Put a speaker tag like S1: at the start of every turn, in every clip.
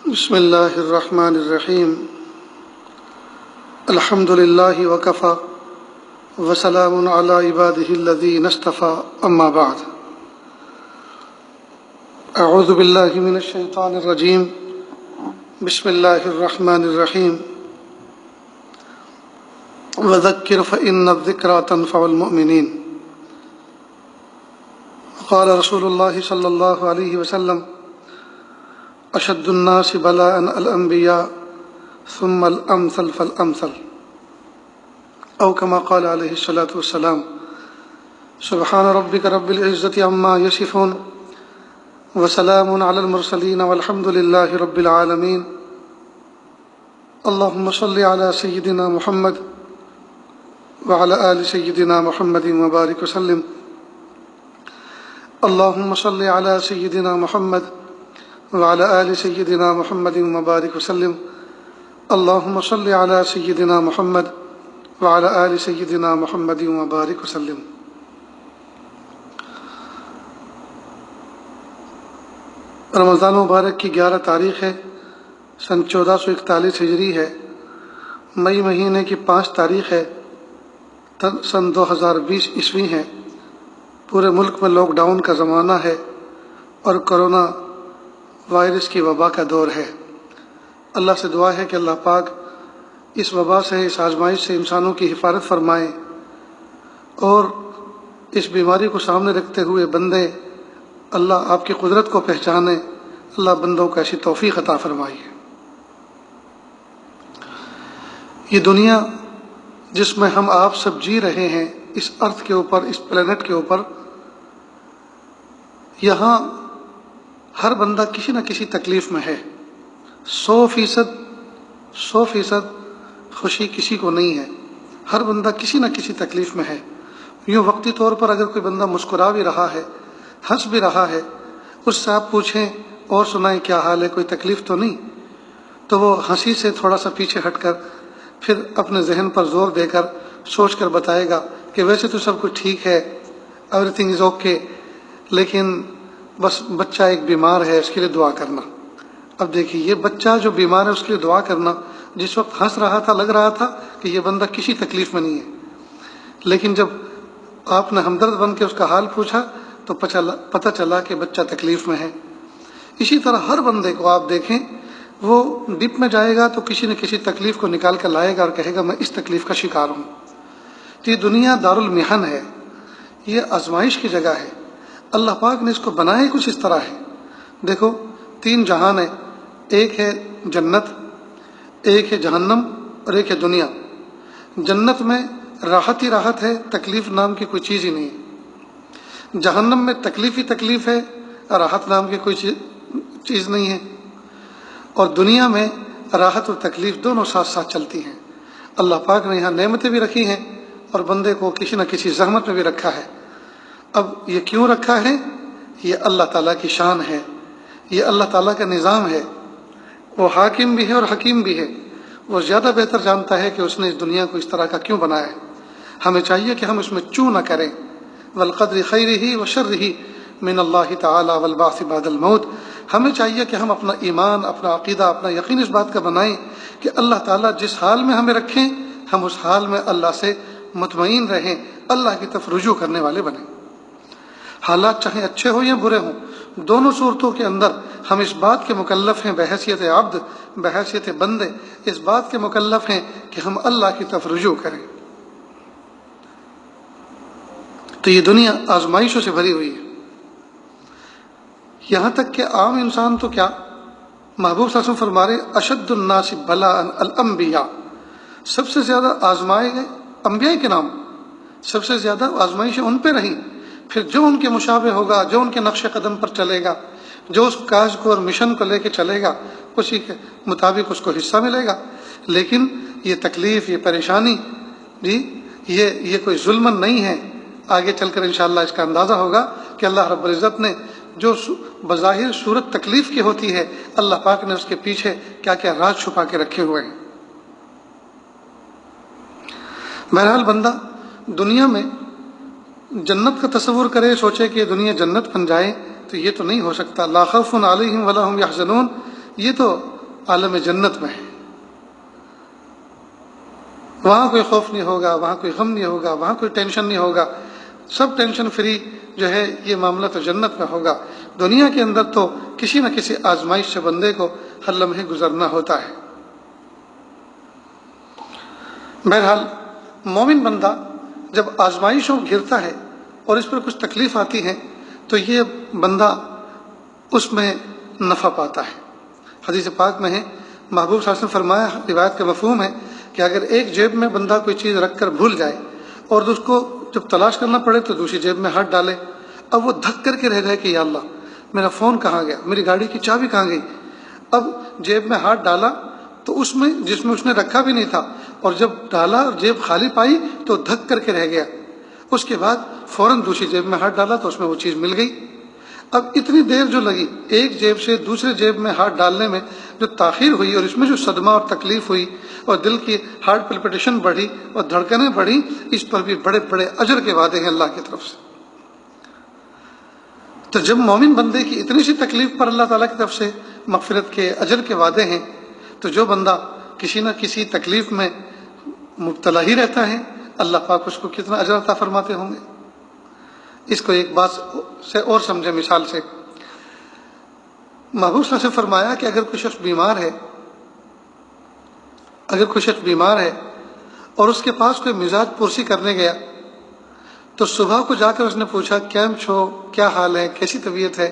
S1: بسم اللہ الرحمن الرحیم الحمد للہ وکفی وسلام علی عبادہ الذین اصطفی اما بعد اعوذ باللہ من الشیطان الرجیم بسم اللہ الرحمن الرحیم وذکر فإن الذکرى تنفع المؤمنین قال رسول اللہ صلی اللہ علیہ وسلم اشد الناس بلاء الانبیاء ثم الامثل فالامثل او كما قال علیہ الصلاۃ والسلام سبحان ربک رب العزۃ عما یصفون وسلام علی المرسلین والحمد للہ رب العالمین اللهم صل علی سیدنا محمد وعلى آل سیدنا محمد وبارک وسلم اللهم صل علی سیدنا محمد وعلى آل سيدنا محمد وبارك وسلم اللهم صل على سيدنا محمد وعلى آل سيدنا محمد وبارك وسلم۔ رمضان مبارک کی 11 تاریخ ہے، سن 1441 ہجری ہے، مئی مہینے کی 5 تاریخ ہے، سن 2020 عیسوی ہے۔ پورے ملک میں لاک ڈاؤن کا زمانہ ہے اور کرونا وائرس کی وبا کا دور ہے۔ اللہ سے دعا ہے کہ اللہ پاک اس وبا سے، اس آزمائش سے انسانوں کی حفاظت فرمائے، اور اس بیماری کو سامنے رکھتے ہوئے بندے اللہ آپ کی قدرت کو پہچانے، اللہ بندوں کو ایسی توفیق عطا فرمائے۔ یہ دنیا جس میں ہم آپ سب جی رہے ہیں، اس ارتھ کے اوپر، اس پلینٹ کے اوپر، یہاں ہر بندہ کسی نہ کسی تکلیف میں ہے۔ 100% خوشی کسی کو نہیں ہے، ہر بندہ کسی نہ کسی تکلیف میں ہے۔ یوں وقتی طور پر اگر کوئی بندہ مسکرا بھی رہا ہے، ہنس بھی رہا ہے، اس سے آپ پوچھیں اور سنائیں کیا حال ہے، کوئی تکلیف تو نہیں، تو وہ ہنسی سے تھوڑا سا پیچھے ہٹ کر پھر اپنے ذہن پر زور دے کر سوچ کر بتائے گا کہ ویسے تو سب کچھ ٹھیک ہے، ایوری تھنگ از اوکے، لیکن بس بچہ ایک بیمار ہے، اس کے لیے دعا کرنا۔ اب دیکھیے، یہ بچہ جو بیمار ہے اس کے لیے دعا کرنا، جس وقت ہنس رہا تھا لگ رہا تھا کہ یہ بندہ کسی تکلیف میں نہیں ہے، لیکن جب آپ نے ہمدرد بن کے اس کا حال پوچھا تو پتہ چلا کہ بچہ تکلیف میں ہے۔ اسی طرح ہر بندے کو آپ دیکھیں، وہ ڈپ میں جائے گا تو کسی نہ کسی تکلیف کو نکال کر لائے گا اور کہے گا میں اس تکلیف کا شکار ہوں۔ تو یہ دنیا دارالمحن ہے، یہ آزمائش کی جگہ ہے۔ اللہ پاک نے اس کو بنایا کچھ اس طرح ہے۔ دیکھو، 3 جہان ہیں، ایک ہے جنت، ایک ہے جہنم اور ایک ہے دنیا۔ جنت میں راحت ہی راحت ہے، تکلیف نام کی کوئی چیز ہی نہیں ہے۔ جہنم میں تکلیف ہی تکلیف ہے، راحت نام کی کوئی چیز نہیں ہے۔ اور دنیا میں راحت اور تکلیف دونوں ساتھ ساتھ چلتی ہیں۔ اللہ پاک نے یہاں نعمتیں بھی رکھی ہیں اور بندے کو کسی نہ کسی زحمت میں بھی رکھا ہے۔ اب یہ کیوں رکھا ہے؟ یہ اللہ تعالیٰ کی شان ہے، یہ اللہ تعالیٰ کا نظام ہے۔ وہ حاکم بھی ہے اور حکیم بھی ہے، وہ زیادہ بہتر جانتا ہے کہ اس نے اس دنیا کو اس طرح کا کیوں بنایا ہے۔ ہمیں چاہیے کہ ہم اس میں چوں نہ کریں۔ والقدر خیرہ وشرہ من اللہ تعالیٰ والبعث بعد الموت۔ ہمیں چاہیے کہ ہم اپنا ایمان، اپنا عقیدہ، اپنا یقین اس بات کا بنائیں کہ اللہ تعالیٰ جس حال میں ہمیں رکھیں، ہم اس حال میں اللہ سے مطمئن رہیں، اللہ کی طرف رجوع کرنے والے بنیں۔ حالات چاہے اچھے ہوں یا برے ہوں، دونوں صورتوں کے اندر ہم اس بات کے مکلف ہیں، بحیثیت عبد، بحیثیت بندے، اس بات کے مکلف ہیں کہ ہم اللہ کی طرف رجوع کریں۔ تو یہ دنیا آزمائشوں سے بھری ہوئی ہے، یہاں تک کہ عام انسان تو کیا، محبوب صلی اللہ علیہ وسلم فرما رہے اشد الناس بلاء الانبیاء، سب سے زیادہ آزمائے گئے انبیاء کے نام، سب سے زیادہ آزمائشیں ان پہ رہیں۔ پھر جو ان کے مشابہ ہوگا، جو ان کے نقش قدم پر چلے گا، جو اس کاج کو اور مشن کو لے کے چلے گا، اسی کے مطابق اس کو حصہ ملے گا۔ لیکن یہ تکلیف، یہ پریشانی، یہ کوئی ظلم نہیں ہے۔ آگے چل کر انشاءاللہ اس کا اندازہ ہوگا کہ اللہ رب العزت نے جو بظاہر صورت تکلیف کی ہوتی ہے، اللہ پاک نے اس کے پیچھے کیا کیا راز چھپا کے رکھے ہوئے ہیں۔ بہرحال بندہ دنیا میں جنت کا تصور کرے، سوچے کہ یہ دنیا جنت بن جائے، تو یہ تو نہیں ہو سکتا۔ لا خوف علیہم ولا هم یحزنون، یہ تو عالم جنت میں ہے، وہاں کوئی خوف نہیں ہوگا، وہاں کوئی غم نہیں ہوگا، وہاں کوئی ٹینشن نہیں ہوگا، سب ٹینشن فری جو ہے یہ معاملہ تو جنت میں ہوگا۔ دنیا کے اندر تو کسی نہ کسی آزمائش سے بندے کو ہر لمحے گزرنا ہوتا ہے۔ بہرحال مومن بندہ جب آزمائشوں میں گرتا ہے اور اس پر کچھ تکلیف آتی ہے تو یہ بندہ اس میں نفع پاتا ہے۔ حدیث پاک میں ہے، محبوب صلی اللہ علیہ وسلم فرمایا، روایت کا مفہوم ہے کہ اگر ایک جیب میں بندہ کوئی چیز رکھ کر بھول جائے اور اس کو جب تلاش کرنا پڑے تو دوسری جیب میں ہاتھ ڈالے، اب وہ دھک کر کے رہ جائے کہ یا اللہ میرا فون کہاں گیا، میری گاڑی کی چابی کہاں گئی۔ اب جیب میں ہاتھ ڈالا تو اس میں جس میں اس نے رکھا بھی نہیں تھا، اور جب ڈالا اور جیب خالی پائی تو دھک کر کے رہ گیا۔ اس کے بعد فوراً دوسری جیب میں ہاتھ ڈالا تو اس میں وہ چیز مل گئی۔ اب اتنی دیر جو لگی ایک جیب سے دوسرے جیب میں ہاتھ ڈالنے میں، جو تاخیر ہوئی اور اس میں جو صدمہ اور تکلیف ہوئی اور دل کی ہارٹ پلپٹیشن بڑھی اور دھڑکنیں بڑھی، اس پر بھی بڑے بڑے اجر کے وعدے ہیں اللہ کی طرف سے۔ تو جب مومن بندے کی اتنی سی تکلیف پر اللہ تعالیٰ کی طرف سے مغفرت کے اجر کے وعدے ہیں، تو جو بندہ کسی نہ کسی تکلیف میں مبتلا ہی رہتا ہے، اللہ پاک اس کو کتنا اجر عطا فرماتے ہوں گے۔ اس کو ایک بات سے اور سمجھے، مثال سے محبوب صلی اللہ علیہ وسلم نے فرمایا کہ اگر کوئی شخص بیمار ہے اور اس کے پاس کوئی مزاج پرسی کرنے گیا تو صبح کو جا کر اس نے پوچھا کیم چھو، کیا حال ہے، کیسی طبیعت ہے،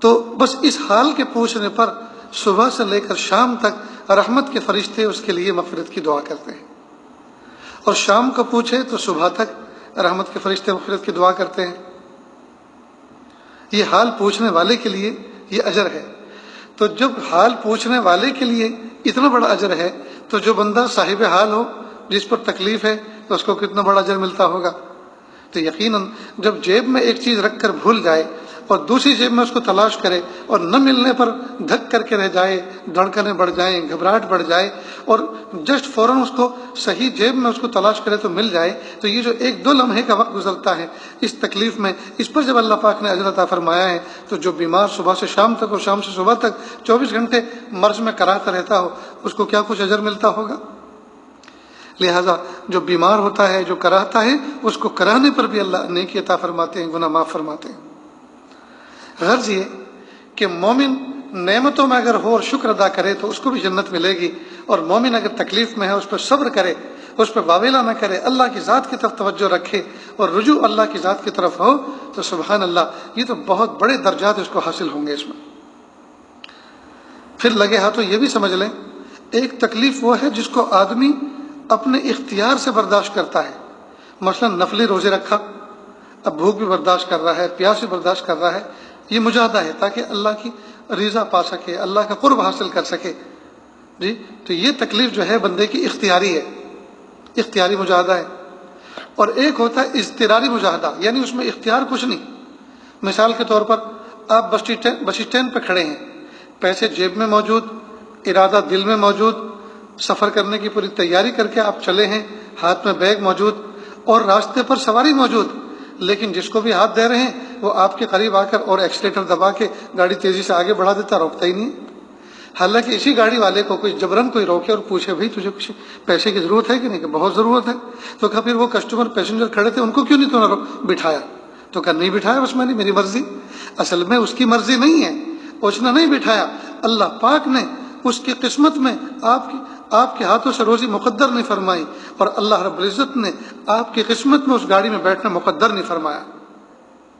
S1: تو بس اس حال کے پوچھنے پر صبح سے لے کر شام تک رحمت کے فرشتے اس کے لیے مغفرت کی دعا کرتے ہیں، اور شام کو پوچھے تو صبح تک رحمت کے فرشتے مغفرت کی دعا کرتے ہیں۔ یہ حال پوچھنے والے کے لیے یہ اجر ہے۔ تو جب حال پوچھنے والے کے لیے اتنا بڑا اجر ہے تو جو بندہ صاحب حال ہو، جس پر تکلیف ہے، تو اس کو کتنا بڑا اجر ملتا ہوگا۔ تو یقیناً جب جیب میں ایک چیز رکھ کر بھول جائے اور دوسری جیب میں اس کو تلاش کرے اور نہ ملنے پر دھک کر کے رہ جائے، دھڑکنیں بڑھ جائیں، گھبراہٹ بڑھ جائے، اور جسٹ فوراً اس کو صحیح جیب میں اس کو تلاش کرے تو مل جائے، تو یہ جو ایک دو لمحے کا وقت گزرتا ہے اس تکلیف میں، اس پر جب اللہ پاک نے اجر عطا فرمایا ہے، تو جو بیمار صبح سے شام تک اور شام سے صبح تک 24 گھنٹے مرض میں کراہتا رہتا ہو، اس کو کیا کچھ اجر ملتا ہوگا۔ لہٰذا جو بیمار ہوتا ہے، جو کراہتا ہے، اس کو کراہنے پر بھی اللہ نیکی عطا فرماتے ہیں، گناہ معاف فرماتے ہیں۔ غرض یہ کہ مومن نعمتوں میں اگر ہو اور شکر ادا کرے تو اس کو بھی جنت ملے گی، اور مومن اگر تکلیف میں ہے اس پر صبر کرے، اس پر واویلا نہ کرے، اللہ کی ذات کی طرف توجہ رکھے اور رجوع اللہ کی ذات کی طرف ہو، تو سبحان اللہ یہ تو بہت بڑے درجات اس کو حاصل ہوں گے۔ اس میں پھر لگے ہاتھوں یہ بھی سمجھ لیں، ایک تکلیف وہ ہے جس کو آدمی اپنے اختیار سے برداشت کرتا ہے۔ مثلا نفلی روزے رکھا، اب بھوک بھی برداشت کر رہا ہے، پیاس بھی برداشت کر رہا ہے، یہ مجاہدہ ہے تاکہ اللہ کی رضا پا سکے، اللہ کا قرب حاصل کر سکے۔ جی تو یہ تکلیف جو ہے بندے کی اختیاری ہے، اختیاری مجاہدہ ہے۔ اور ایک ہوتا ہے اضطراری مجاہدہ، یعنی اس میں اختیار کچھ نہیں۔ مثال کے طور پر آپ بس اسٹینڈ پہ کھڑے ہیں، پیسے جیب میں موجود، ارادہ دل میں موجود، سفر کرنے کی پوری تیاری کر کے آپ چلے ہیں، ہاتھ میں بیگ موجود اور راستے پر سواری موجود، لیکن جس کو بھی ہاتھ دے رہے ہیں وہ آپ کے قریب آ کر اور ایکسیلیٹر دبا کے گاڑی تیزی سے آگے بڑھا دیتا، روکتا ہی نہیں۔ حالانکہ اسی گاڑی والے کو کوئی جبرن کوئی روکے اور پوچھے بھائی تجھے کچھ پیسے کی ضرورت ہے کہ نہیں، کہ بہت ضرورت ہے، تو کہا پھر وہ کسٹمر پیسنجر کھڑے تھے ان کو کیوں نہیں تو نہ بٹھایا، تو کہا نہیں بٹھایا، بس میں نے میری مرضی۔ اصل میں اس کی مرضی نہیں ہے، اس نے نہیں بٹھایا، اللہ پاک نے اس کی قسمت میں آپ کے ہاتھوں سے روزی مقدر نہیں فرمائی، اور اللہ رب العزت نے آپ کی قسمت میں اس گاڑی میں بیٹھنا مقدر نہیں فرمایا۔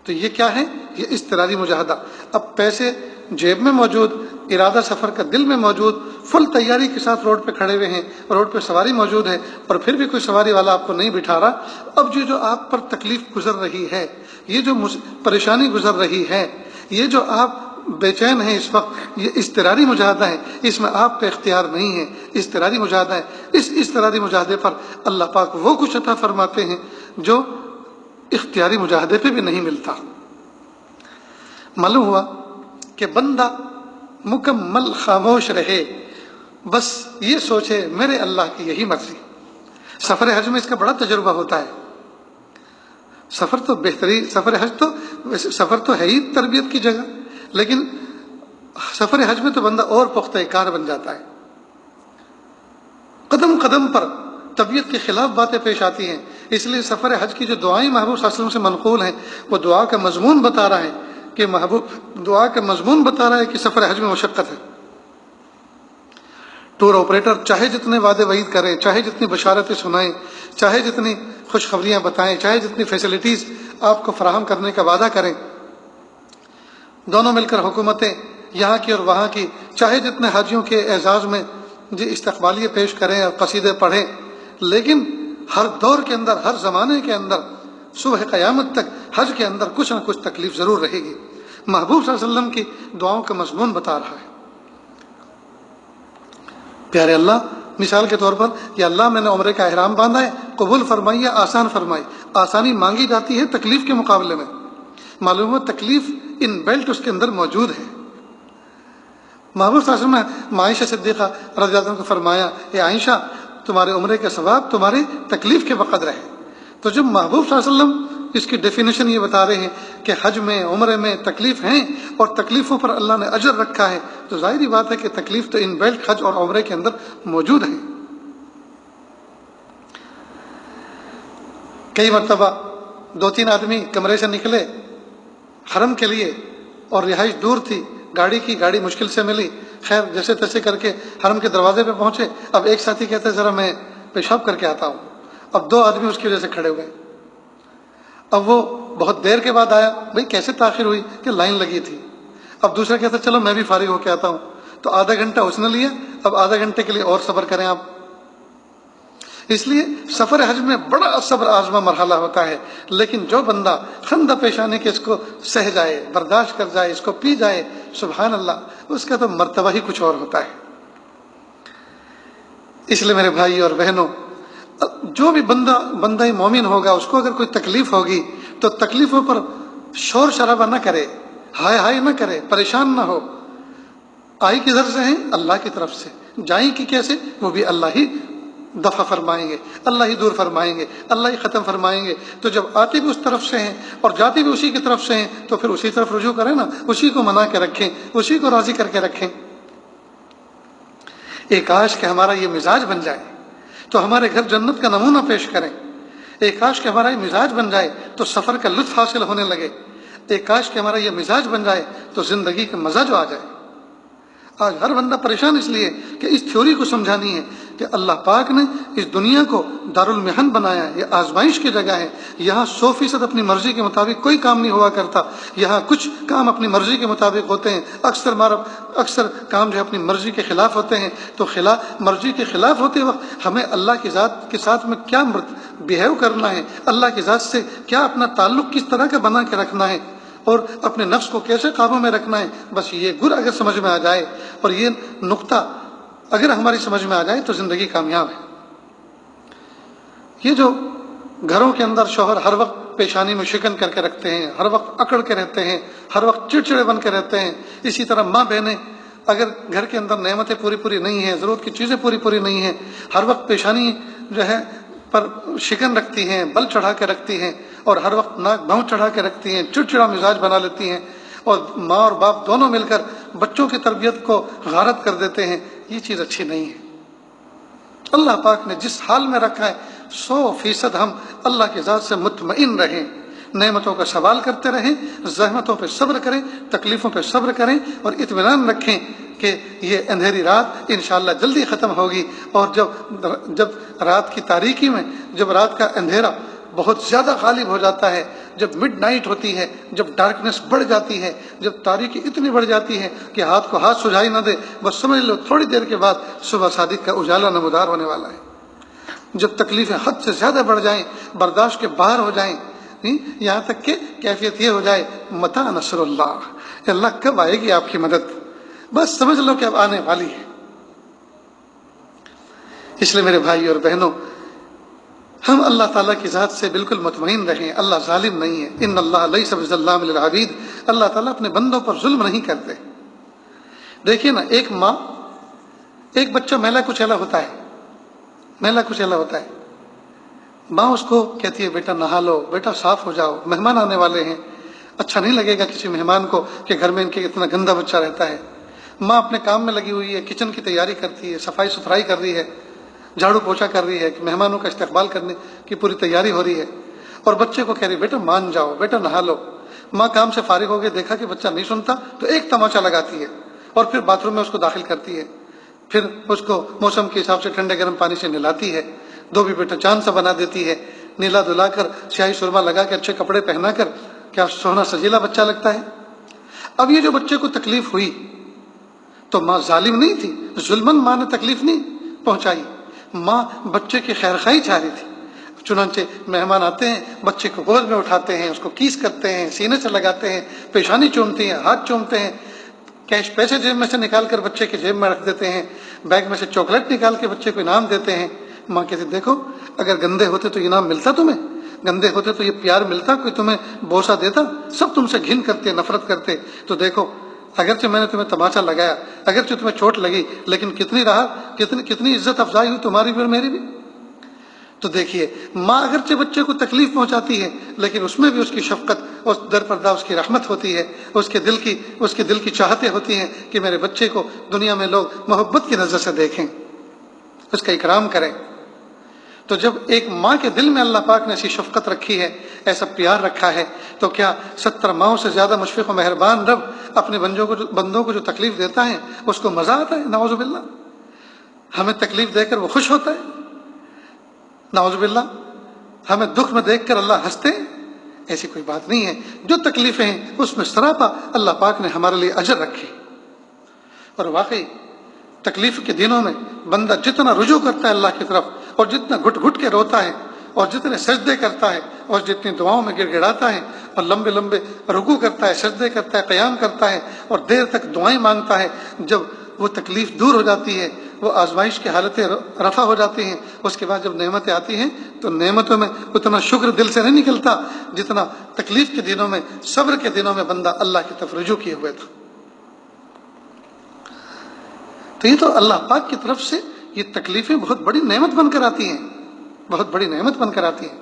S1: تو یہ کیا ہے؟ یہ اضطراری مجاہدہ۔ اب پیسے جیب میں موجود، ارادہ سفر کا دل میں موجود، فل تیاری کے ساتھ روڈ پہ کھڑے ہوئے ہیں، روڈ پہ سواری موجود ہے، اور پھر بھی کوئی سواری والا آپ کو نہیں بٹھا رہا۔ اب جو آپ پر تکلیف گزر رہی ہے، یہ جو پریشانی گزر رہی ہے، یہ جو آپ بے چین ہیں اس وقت، یہ اضطراری مجاہدہ ہے، اس میں آپ کا اختیار نہیں ہے، اضطراری مجاہدہ ہے۔ اس اضطراری مجاہدے پر اللہ پاک وہ کچھ عطا فرماتے ہیں جو اختیاری مجاہدے پہ بھی نہیں ملتا۔ معلوم ہوا کہ بندہ مکمل خاموش رہے، بس یہ سوچے میرے اللہ کی یہی مرضی۔ سفر حج میں اس کا بڑا تجربہ ہوتا ہے۔ سفر تو بہترین، سفر حج تو سفر تو ہے ہی تربیت کی جگہ، لیکن سفر حج میں تو بندہ اور پختہ کار بن جاتا ہے. قدم قدم پر طبیعت کے خلاف باتیں پیش آتی ہیں. اس لیے سفر حج کی جو دعائیں محبوب صلی اللہ علیہ وسلم سے منقول ہیں وہ دعا کا مضمون بتا رہا ہے کہ دعا کا مضمون بتا رہا ہے کہ سفر حج میں مشقت ہے. ٹور آپریٹر چاہے جتنے وعدے وعید کریں، چاہے جتنی بشارتیں سنائیں، چاہے جتنی خوشخبریاں بتائیں، چاہے جتنی فیسلٹیز آپ کو فراہم کرنے کا وعدہ کریں، دونوں مل کر حکومتیں یہاں کی اور وہاں کی چاہے جتنے حاجیوں کے اعزاز میں استقبالیے پیش کریں اور قصیدے پڑھیں، لیکن ہر دور کے اندر، ہر زمانے کے اندر، صبح قیامت تک حج کے اندر کچھ نہ کچھ تکلیف ضرور رہے گی. محبوب صلی اللہ علیہ وسلم کی دعاؤں کا مضمون بتا رہا ہے. پیارے اللہ، مثال کے طور پر یا اللہ میں نے عمرے کا احرام باندھا ہے، قبول فرمائیے، آسان فرمائی. آسانی مانگی جاتی ہے تکلیف کے مقابلے میں. معلوم ہے تکلیف ان بیلٹ اس کے اندر موجود ہے. محبوب صلی اللہ علیہ وسلم نے عائشہ صدیقہ رضی اللہ عنہ کو فرمایا، اے عائشہ، تمہارے عمرے کا ثواب تمہاری تکلیف کے بقدر ہے. تو جب محبوب صلی اللہ علیہ وسلم اس کی ڈیفینیشن یہ بتا رہے ہیں کہ حج میں، عمرے میں تکلیف ہیں اور تکلیفوں پر اللہ نے اجر رکھا ہے، تو ظاہری بات ہے کہ تکلیف تو ان بیلٹ حج اور عمرے کے اندر موجود ہے. کئی مرتبہ 2-3 آدمی کمرے سے نکلے حرم کے لیے اور رہائش دور تھی، گاڑی مشکل سے ملی، خیر جیسے تیسے کر کے حرم کے دروازے پہ پہنچے. اب ایک ساتھی کہتے ہیں ذرا میں پیشاب کر کے آتا ہوں. اب 2 آدمی اس کی وجہ سے کھڑے ہوئے. اب وہ بہت دیر کے بعد آیا، بھئی کیسے تاخیر ہوئی؟ کہ لائن لگی تھی. اب دوسرا کہتا چلو میں بھی فارغ ہو کے آتا ہوں. تو آدھا گھنٹہ اس نے لیا، اب آدھا گھنٹے کے لیے اور صبر کریں آپ. اس لیے سفر حج میں بڑا صبر آزما مرحلہ ہوتا ہے، لیکن جو بندہ خندہ پیش آنے کے اس کو سہ جائے، برداشت کر جائے، اس کو پی جائے، سبحان اللہ، اس کا تو مرتبہ ہی کچھ اور ہوتا ہے. اس لیے میرے بھائی اور بہنوں، جو بھی بندہ مومن ہوگا، اس کو اگر کوئی تکلیف ہوگی تو تکلیفوں پر شور شرابہ نہ کرے، ہائے ہائے نہ کرے، پریشان نہ ہو. آئی کدھر سے ہیں؟ اللہ کی طرف سے. جائیں کی کیسے؟ وہ بھی اللہ ہی دفع فرمائیں گے، اللہ ہی دور فرمائیں گے، اللہ ہی ختم فرمائیں گے. تو جب آتے بھی اس طرف سے ہیں اور جاتے بھی اسی کی طرف سے ہیں تو پھر اسی طرف رجوع کریں نا، اسی کو منا کے رکھیں، اسی کو راضی کر کے رکھیں. ایک کاش کہ ہمارا یہ مزاج بن جائے تو ہمارے گھر جنت کا نمونہ پیش کریں. ایک کاش کہ ہمارا یہ مزاج بن جائے تو سفر کا لطف حاصل ہونے لگے. ایک کاش کہ ہمارا یہ مزاج بن جائے تو زندگی کا مزہ جو آ جائے. آج ہر بندہ پریشان اس لیے کہ اس تھیوری کو سمجھانی ہے کہ اللہ پاک نے اس دنیا کو دارالمحن بنایا ہے، یہ آزمائش کی جگہ ہے. یہاں 100% اپنی مرضی کے مطابق کوئی کام نہیں ہوا کرتا. یہاں کچھ کام اپنی مرضی کے مطابق ہوتے ہیں، اکثر کام جو اپنی مرضی کے خلاف ہوتے ہیں. تو مرضی کے خلاف ہوتے وقت ہمیں اللہ کی ذات کے ساتھ میں کیا بیہیو کرنا ہے، اللہ کی ذات سے کیا اپنا تعلق کس طرح کا بنا کے رکھنا ہے اور اپنے نفس کو کیسے قابو میں رکھنا ہے. بس یہ گر اگر سمجھ میں آ جائے اور یہ نقطہ اگر ہماری سمجھ میں آ جائے تو زندگی کامیاب ہے. یہ جو گھروں کے اندر شوہر ہر وقت پیشانی میں شکن کر کے رکھتے ہیں، ہر وقت اکڑ کے رہتے ہیں، ہر وقت چڑچڑے بن کے رہتے ہیں، اسی طرح ماں بہنیں اگر گھر کے اندر نعمتیں پوری نہیں ہیں، ضرورت کی چیزیں پوری نہیں ہیں، ہر وقت پیشانی جو ہے پر شکن رکھتی ہیں، بل چڑھا کے رکھتی ہیں اور ہر وقت ناک بھاؤں چڑھا کے رکھتی ہیں، چڑچڑا مزاج بنا لیتی ہیں اور ماں اور باپ دونوں مل کر بچوں کی تربیت کو غارت کر دیتے ہیں. یہ چیز اچھی نہیں ہے. اللہ پاک نے جس حال میں رکھا ہے 100% ہم اللہ کی ذات سے مطمئن رہیں، نعمتوں کا سوال کرتے رہیں، زحمتوں پہ صبر کریں، تکلیفوں پہ صبر کریں اور اطمینان رکھیں کہ یہ اندھیری رات انشاءاللہ جلدی ختم ہوگی. اور جب رات کی تاریکی میں، جب رات کا اندھیرا بہت زیادہ غالب ہو جاتا ہے، جب مڈ نائٹ ہوتی ہے، جب ڈارکنیس بڑھ جاتی ہے، جب تاریکی اتنی بڑھ جاتی ہے کہ ہاتھ کو ہاتھ سجھائی نہ دے، بس سمجھ لو تھوڑی دیر کے بعد صبح صادق کا اجالا نمودار ہونے والا ہے. جب تکلیفیں حد سے زیادہ بڑھ جائیں، برداشت کے باہر ہو جائیں، یہاں تک کہ کیفیت یہ ہو جائے متی نصر اللہ کب آئے گی آپ کی مدد، بس سمجھ لو کہ اب آنے والی ہے. اس لیے میرے بھائی اور بہنوں، ہم اللہ تعالیٰ کی ذات سے بالکل مطمئن رہیں. اللہ ظالم نہیں ہے. ان اللہ لیس بظلام للعبید. اللہ تعالیٰ اپنے بندوں پر ظلم نہیں کرتے. دیکھیے نا، ایک ماں، ایک بچہ میلا کچیلا ہوتا ہے، ماں اس کو کہتی ہے بیٹا نہا لو، بیٹا صاف ہو جاؤ، مہمان آنے والے ہیں. اچھا نہیں لگے گا کسی مہمان کو کہ گھر میں ان کے اتنا گندا بچہ رہتا ہے. ماں اپنے کام میں لگی ہوئی ہے، کچن کی تیاری کرتی ہے، صفائی ستھرائی کر رہی ہے، جھاڑو پوچھا کر رہی ہے، کہ مہمانوں کا استقبال کرنے کی پوری تیاری ہو رہی ہے، اور بچے کو کہہ رہی بیٹا مان جاؤ، بیٹا نہا لو۔ ماں کام سے فارغ ہو گئے، دیکھا کہ بچہ نہیں سنتا تو ایک تماچا لگاتی ہے اور پھر باتھ روم میں اس کو داخل کرتی ہے، پھر اس کو موسم کے حساب سے ٹھنڈے گرم پانی سے نہلاتی ہے، دھوبی بیٹا چاند سا بنا دیتی ہے، نیلا دھلا کر سیاہی سرما لگا کے اچھے کپڑے پہنا کر کیا سونا سجیلا بچہ لگتا ہے۔ اب یہ جو بچے کو تکلیف ہوئی تو ماں ظالم نہیں تھی، ظلمن ماں نے تکلیف نہیں پہنچائی، ماں بچے کی خیر خواہی چاہ رہی تھی۔ چنانچہ مہمان آتے ہیں، بچے کو گود میں اٹھاتے ہیں، اس کو کیس کرتے ہیں، سینے سے لگاتے ہیں، پیشانی چومتے ہیں، ہاتھ چومتے ہیں، کیش پیسے جیب میں سے نکال کر بچے کے جیب میں رکھ دیتے ہیں، بیگ میں سے چاکلیٹ نکال کے بچے کو انعام دیتے ہیں۔ ماں کہتی دیکھو اگر گندے ہوتے تو انعام ملتا تمہیں، گندے ہوتے تو یہ پیار ملتا، کوئی تمہیں بوسہ دیتا، سب تم سے گھن کرتے، نفرت کرتے، تو دیکھو اگرچہ میں نے تمہیں تماچا لگایا، اگرچہ تمہیں چوٹ لگی، لیکن کتنی عزت افزائی ہوئی تمہاری بھی اور میری بھی۔ تو دیکھیے ماں اگرچہ بچے کو تکلیف پہنچاتی ہے لیکن اس میں بھی اس کی شفقت، اس در پردہ اس کی رحمت ہوتی ہے، اس کے دل کی چاہتیں ہوتی ہیں کہ میرے بچے کو دنیا میں لوگ محبت کی نظر سے دیکھیں، اس کا اکرام کریں۔ تو جب ایک ماں کے دل میں اللہ پاک نے ایسی شفقت رکھی ہے، ایسا پیار رکھا ہے، تو کیا 70 ماؤں سے زیادہ مشفق و مہربان رب اپنے بندوں کو جو تکلیف دیتا ہے اس کو مزہ آتا ہے؟ نعوذ باللہ، ہمیں تکلیف دے کر وہ خوش ہوتا ہے؟ نعوذ باللہ، ہمیں دکھ میں دیکھ کر اللہ ہنستے ہیں؟ ایسی کوئی بات نہیں ہے۔ جو تکلیفیں ہیں اس میں سراپا اللہ پاک نے ہمارے لیے اجر رکھے، اور واقعی تکلیف کے دنوں میں بندہ جتنا رجوع کرتا ہے اللہ کی طرف، اور جتنا گھٹ گھٹ کے روتا ہے، اور جتنے سجدے کرتا ہے، اور جتنی دعاؤں میں گر گڑاتا ہے، اور لمبے لمبے رکوع کرتا ہے، سجدے کرتا ہے، قیام کرتا ہے، اور دیر تک دعائیں مانگتا ہے، جب وہ تکلیف دور ہو جاتی ہے، وہ آزمائش کی حالتیں رفع ہو جاتی ہیں، اس کے بعد جب نعمتیں آتی ہیں تو نعمتوں میں اتنا شکر دل سے نہیں نکلتا جتنا تکلیف کے دنوں میں، صبر کے دنوں میں بندہ اللہ کی طرف رجوع کیے ہوئے تھا۔ تو یہ تو اللہ پاک کی طرف سے یہ تکلیفیں بہت بڑی نعمت بن کر آتی ہیں، بہت بڑی نعمت بن کر آتی ہیں،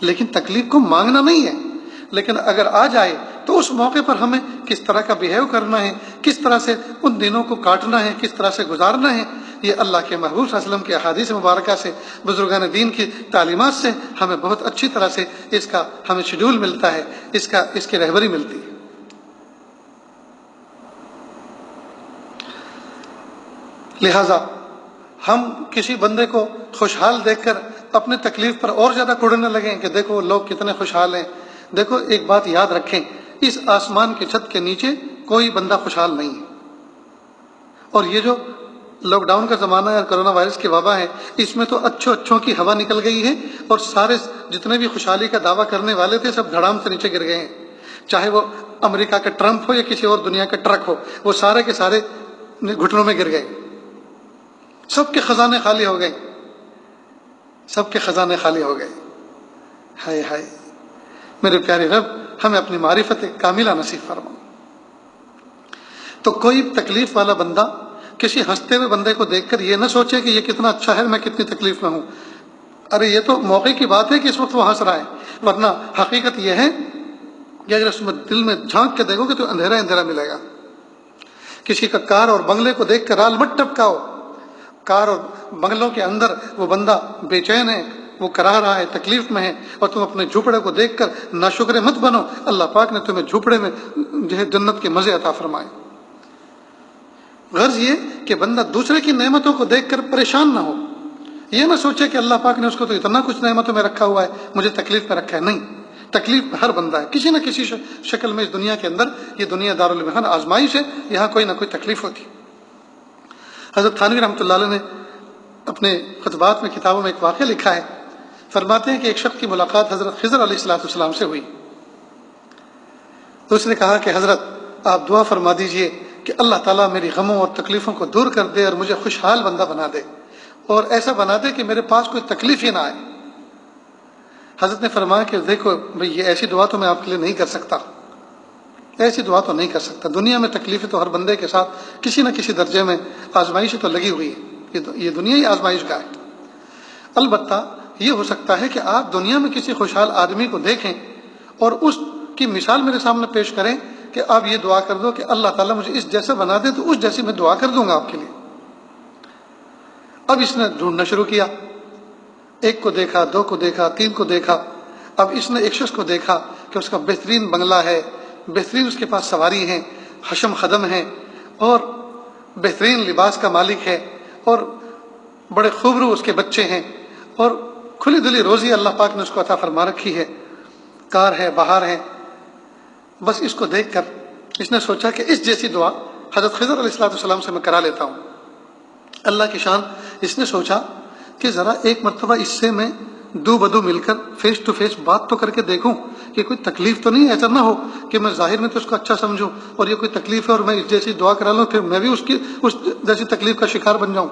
S1: لیکن تکلیف کو مانگنا نہیں ہے۔ لیکن اگر آ جائے تو اس موقع پر ہمیں کس طرح کا بیہیو کرنا ہے، کس طرح سے ان دنوں کو کاٹنا ہے، کس طرح سے گزارنا ہے، یہ اللہ کے محبوب صلی اللہ علیہ وسلم کی احادیث مبارکہ سے، بزرگان دین کی تعلیمات سے ہمیں بہت اچھی طرح سے اس کا ہمیں شیڈول ملتا ہے، اس کی رہبری ملتی ہے۔ لہذا ہم کسی بندے کو خوشحال دیکھ کر اپنے تکلیف پر اور زیادہ کڑنے لگیں کہ دیکھو لوگ کتنے خوشحال ہیں۔ دیکھو ایک بات یاد رکھیں، اس آسمان کی چھت کے نیچے کوئی بندہ خوشحال نہیں ہے، اور یہ جو لاک ڈاؤن کا زمانہ ہے اور کرونا وائرس کی وبا ہے، اس میں تو اچھوں کی ہوا نکل گئی ہے، اور سارے جتنے بھی خوشحالی کا دعویٰ کرنے والے تھے سب دھڑام سے نیچے گر گئے ہیں، چاہے وہ امریکہ کا ٹرمپ ہو یا کسی اور دنیا کا ٹرک ہو، وہ سارے کے سارے گھٹنوں میں گر گئے، سب کے خزانے خالی ہو گئے، سب کے خزانے خالی ہو گئے۔ ہائے ہائے، میرے پیارے رب ہمیں اپنی معرفت کاملہ نصیب فرما۔ تو کوئی تکلیف والا بندہ کسی ہنستے ہوئے بندے کو دیکھ کر یہ نہ سوچے کہ یہ کتنا اچھا ہے، میں کتنی تکلیف میں ہوں۔ ارے یہ تو موقع کی بات ہے کہ اس وقت وہ ہنس رہا ہے، ورنہ حقیقت یہ ہے کہ اگر اس میں دل میں جھانک کے دیکھو گے تو اندھیرا اندھیرا ملے گا۔ کسی کا کار اور بنگلے کو دیکھ کر رال مت ٹپکاؤ، کار اور بنگلوں کے اندر وہ بندہ بے چین ہے، وہ کرا رہا ہے، تکلیف میں ہے، اور تم اپنے جھوپڑے کو دیکھ کر ناشکر مت بنو، اللہ پاک نے تمہیں جھوپڑے میں جو ہے جنت کے مزے عطا فرمائے۔ غرض یہ کہ بندہ دوسرے کی نعمتوں کو دیکھ کر پریشان نہ ہو، یہ نہ سوچے کہ اللہ پاک نے اس کو تو اتنا کچھ نعمتوں میں رکھا ہوا ہے، مجھے تکلیف میں رکھا ہے۔ نہیں، تکلیف ہر بندہ ہے، کسی نہ کسی شکل میں اس دنیا کے اندر، یہ دنیا دارالمحن آزمائش ہے، یہاں کوئی نہ کوئی تکلیف ہوتی۔ حضرت تھانوی رحمۃ اللہ علیہ نے اپنے خطبات میں، کتابوں میں ایک واقعہ لکھا ہے، فرماتے ہیں کہ ایک شخص کی ملاقات حضرت خضر علیہ السلام سے ہوئی، تو اس نے کہا کہ حضرت آپ دعا فرما دیجئے کہ اللہ تعالیٰ میری غموں اور تکلیفوں کو دور کر دے اور مجھے خوشحال بندہ بنا دے، اور ایسا بنا دے کہ میرے پاس کوئی تکلیف ہی نہ آئے۔ حضرت نے فرمایا کہ دیکھو بھئی، یہ ایسی دعا تو میں آپ کے لیے نہیں کر سکتا، ایسی دعا تو نہیں کر سکتا، دنیا میں تکلیفیں تو ہر بندے کے ساتھ کسی نہ کسی درجے میں آزمائش تو لگی ہوئی ہے، یہ دنیا ہی آزمائش کا ہے۔ البتہ یہ ہو سکتا ہے کہ آپ دنیا میں کسی خوشحال آدمی کو دیکھیں اور اس کی مثال میرے سامنے پیش کریں کہ کہ آپ یہ دعا کر دو کہ اللہ تعالیٰ مجھے اس جیسا بنا دے تو اس جیسی میں دعا کر دوں گا آپ کے لیے۔ اب اس نے ڈھونڈنا شروع کیا، ایک کو دیکھا، دو کو دیکھا، تین کو دیکھا۔ اب اس نے ایک شخص کو دیکھا کہ اس کا بہترین بنگلہ ہے، بہترین اس کے پاس سواری ہیں، حشم خدم ہیں، اور بہترین لباس کا مالک ہے، اور بڑے خوبرو اس کے بچے ہیں، اور کھلی دلی روزی اللہ پاک نے اس کو عطا فرما رکھی ہے، کار ہے، بہار ہے۔ بس اس کو دیکھ کر اس نے سوچا کہ اس جیسی دعا حضرت خضر علیہ السلام سے میں کرا لیتا ہوں۔ اللہ کی شان، اس نے سوچا کہ ذرا ایک مرتبہ اس سے میں دو بدو مل کر فیس ٹو فیس بات تو کر کے دیکھوں کہ کوئی تکلیف تو نہیں ہے، ایسا نہ ہو کہ میں ظاہر میں تو اس کو اچھا سمجھوں اور یہ کوئی تکلیف ہے اور میں اس جیسی دعا کرا لوں پھر میں بھی اس جیسی تکلیف کا شکار بن جاؤں۔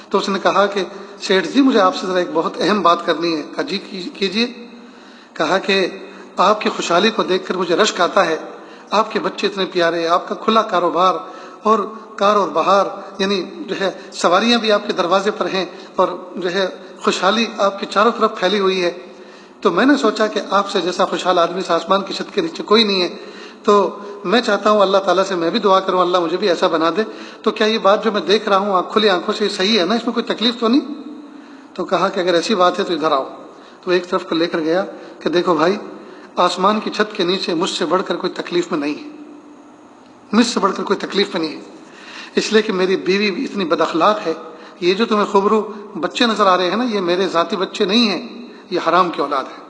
S1: تو اس نے کہا کہ سیٹھ جی مجھے آپ سے ذرا ایک بہت اہم بات کرنی ہے۔ کہا جی کیجیے۔ کہا کہ آپ کی خوشحالی کو دیکھ کر مجھے رشک آتا ہے، آپ کے بچے اتنے پیارے، آپ کا کھلا کاروبار اور کار اور بہار، یعنی جو ہے سواریاں بھی آپ کے دروازے پر ہیں، اور جو ہے خوشحالی آپ کے چاروں طرف پھیلی ہوئی ہے۔ تو میں نے سوچا کہ آپ سے جیسا خوشحال آدمی سے آسمان کی چھت کے نیچے کوئی نہیں ہے، تو میں چاہتا ہوں اللہ تعالیٰ سے میں بھی دعا کروں اللہ مجھے بھی ایسا بنا دے۔ تو کیا یہ بات جو میں دیکھ رہا ہوں آپ کھلی آنکھوں سے صحیح ہے نا، اس میں کوئی تکلیف تو نہیں؟ تو کہا کہ اگر ایسی بات ہے تو ادھر آؤ۔ تو ایک طرف کو لے کر گیا کہ دیکھو بھائی، آسمان کی چھت کے نیچے مجھ سے بڑھ کر کوئی تکلیف میں نہیں ہے، مجھ سے بڑھ کر کوئی تکلیف میں نہیں ہے، اس لیے کہ میری بیوی بھی اتنی بد اخلاق ہے۔ یہ جو تمہیں خوبرو بچے نظر آ رہے ہیں نا، یہ میرے ذاتی بچے نہیں ہیں، یہ حرام کی اولاد ہے،